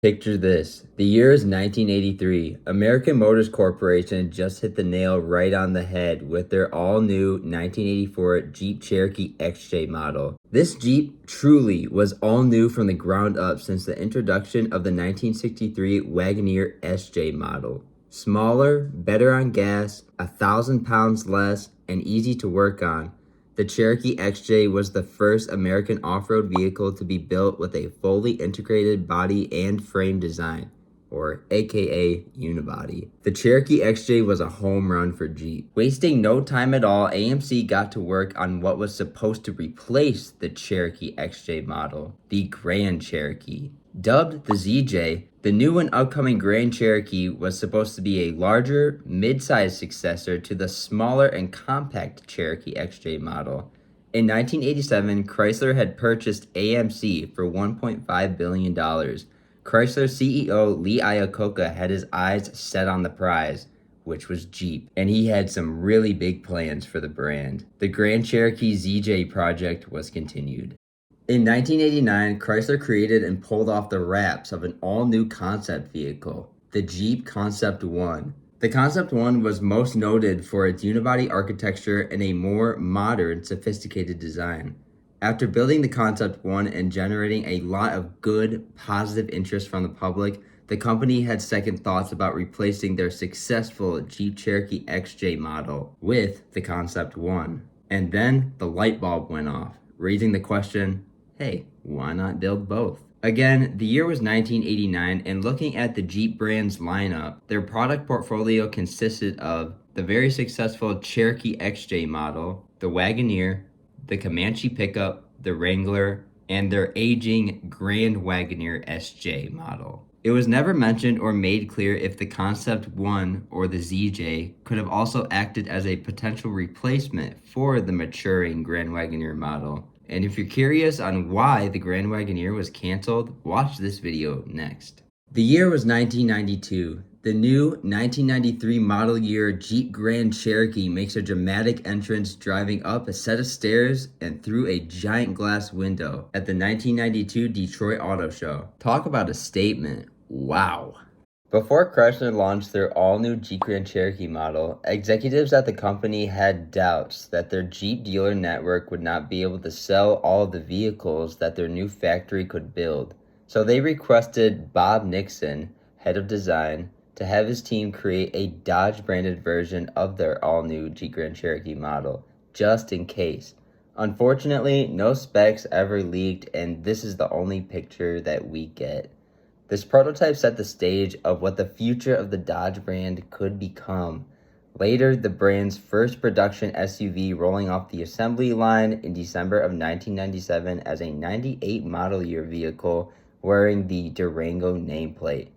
Picture this. The year is 1983. American Motors Corporation just hit the nail right on the head with their all-new 1984 Jeep Cherokee XJ model. This Jeep truly was all new from the ground up since the introduction of the 1963 Wagoneer SJ model. Smaller, better on gas, 1,000 pounds less, and easy to work on. The Cherokee XJ was the first American off-road vehicle to be built with a fully integrated body and frame design, or aka unibody. The Cherokee XJ was a home run for Jeep. Wasting no time at all, AMC got to work on what was supposed to replace the Cherokee XJ model, the Grand Cherokee. Dubbed the ZJ, the new and upcoming Grand Cherokee was supposed to be a larger, mid-sized successor to the smaller and compact Cherokee XJ model. In 1987, Chrysler had purchased AMC for $1.5 billion. Chrysler CEO Lee Iacocca had his eyes set on the prize, which was Jeep, and he had some really big plans for the brand. The Grand Cherokee ZJ project was continued. In 1989, Chrysler created and pulled off the wraps of an all-new concept vehicle, the Jeep Concept 1. The Concept 1 was most noted for its unibody architecture and a more modern, sophisticated design. After building the Concept 1 and generating a lot of good, positive interest from the public, the company had second thoughts about replacing their successful Jeep Cherokee XJ model with the Concept 1. And then the light bulb went off, raising the question, hey, why not build both? Again, the year was 1989, and looking at the Jeep brand's lineup, their product portfolio consisted of the very successful Cherokee XJ model, the Wagoneer, the Comanche pickup, the Wrangler, and their aging Grand Wagoneer SJ model. It was never mentioned or made clear if the Concept 1 or the ZJ could have also acted as a potential replacement for the maturing Grand Wagoneer model. And if you're curious on why the Grand Wagoneer was canceled, watch this video next. The year was 1992. The new 1993 model year Jeep Grand Cherokee makes a dramatic entrance driving up a set of stairs and through a giant glass window at the 1992 Detroit Auto Show. Talk about a statement. Wow. Before Chrysler launched their all-new Jeep Grand Cherokee model, executives at the company had doubts that their Jeep dealer network would not be able to sell all of the vehicles that their new factory could build. So they requested Bob Nixon, head of design, to have his team create a Dodge-branded version of their all-new Jeep Grand Cherokee model, just in case. Unfortunately, no specs ever leaked, and this is the only picture that we get. This prototype set the stage of what the future of the Dodge brand could become. Later, the brand's first production SUV rolling off the assembly line in December of 1997 as a 98 model year vehicle wearing the Durango nameplate.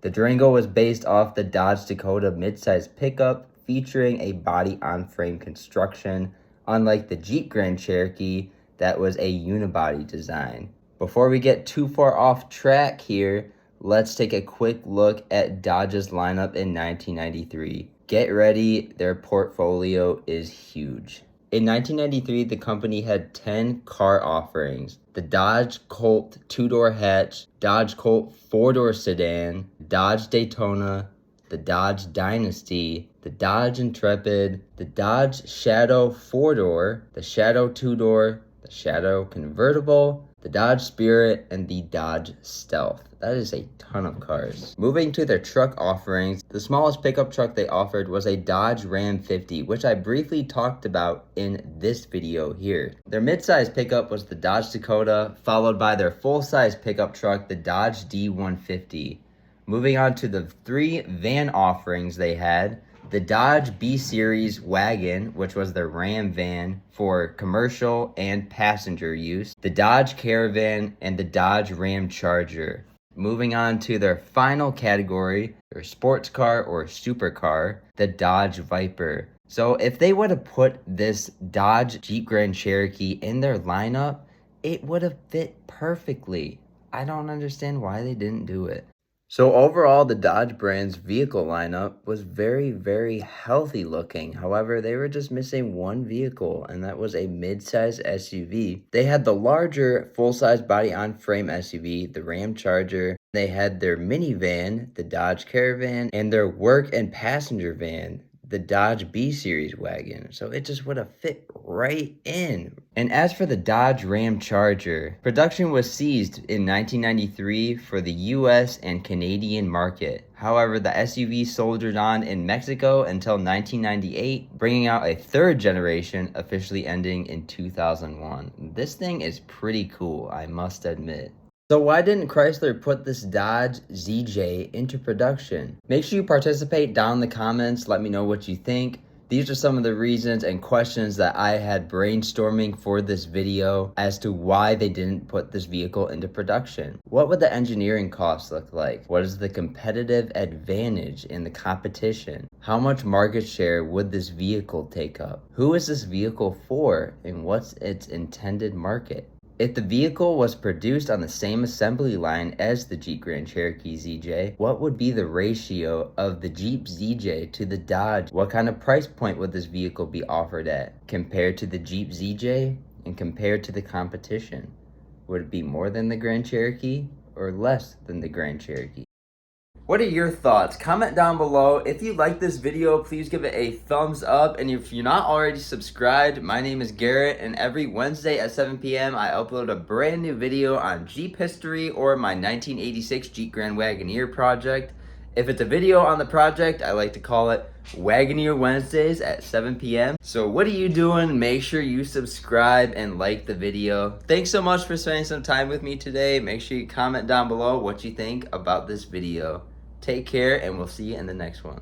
The Durango was based off the Dodge Dakota midsize pickup featuring a body-on-frame construction, unlike the Jeep Grand Cherokee that was a unibody design. Before we get too far off track here, let's take a quick look at Dodge's lineup in 1993. Get ready, their portfolio is huge. In 1993, the company had 10 car offerings: the Dodge Colt 2-door hatch, Dodge Colt 4-door sedan, Dodge Daytona, the Dodge Dynasty, the Dodge Intrepid, the Dodge Shadow 4-door, the Shadow 2-door, the Shadow Convertible, the Dodge Spirit, and the Dodge Stealth. That is a ton of cars. Moving to their truck offerings, the smallest pickup truck they offered was a Dodge Ram 50, which I briefly talked about in this video here. Their midsize pickup was the Dodge Dakota, followed by their full-size pickup truck, the Dodge D150. Moving on to the three van offerings they had, the Dodge B-Series Wagon, which was their Ram van for commercial and passenger use, the Dodge Caravan, and the Dodge Ram Charger. Moving on to their final category, their sports car or supercar, the Dodge Viper. So if they would have put this Dodge Jeep Grand Cherokee in their lineup, it would have fit perfectly. I don't understand why they didn't do it. So overall, the Dodge brand's vehicle lineup was very, very healthy looking. However, they were just missing one vehicle, and that was a mid-size SUV. They had the larger full-size body-on-frame SUV, the Ram Charger. They had their minivan, the Dodge Caravan, and their work and passenger van, the Dodge B-Series wagon, so it just would have fit right in. And as for the Dodge Ram Charger, production was seized in 1993 for the US and Canadian market. However, the SUV soldiered on in Mexico until 1998, bringing out a third generation, officially ending in 2001. This thing is pretty cool, I must admit. So why didn't Chrysler put this Dodge ZJ into production? Make sure you participate down in the comments. Let me know what you think. These are some of the reasons and questions that I had brainstorming for this video as to why they didn't put this vehicle into production. What would the engineering costs look like? What is the competitive advantage in the competition? How much market share would this vehicle take up? Who is this vehicle for, and what's its intended market? If the vehicle was produced on the same assembly line as the Jeep Grand Cherokee XJ, what would be the ratio of the Jeep XJ to the Dodge? What kind of price point would this vehicle be offered at compared to the Jeep XJ and compared to the competition? Would it be more than the Grand Cherokee or less than the Grand Cherokee? What are your thoughts? Comment down below. If you like this video, please give it a thumbs up. And if you're not already subscribed, my name is Garrett, and every Wednesday at 7 p.m. I upload a brand new video on Jeep history or my 1986 Jeep Grand Wagoneer project. If it's a video on the project, I like to call it Wagoneer Wednesdays at 7 p.m. So what are you doing? Make sure you subscribe and like the video. Thanks so much for spending some time with me today. Make sure you comment down below what you think about this video. Take care, and we'll see you in the next one.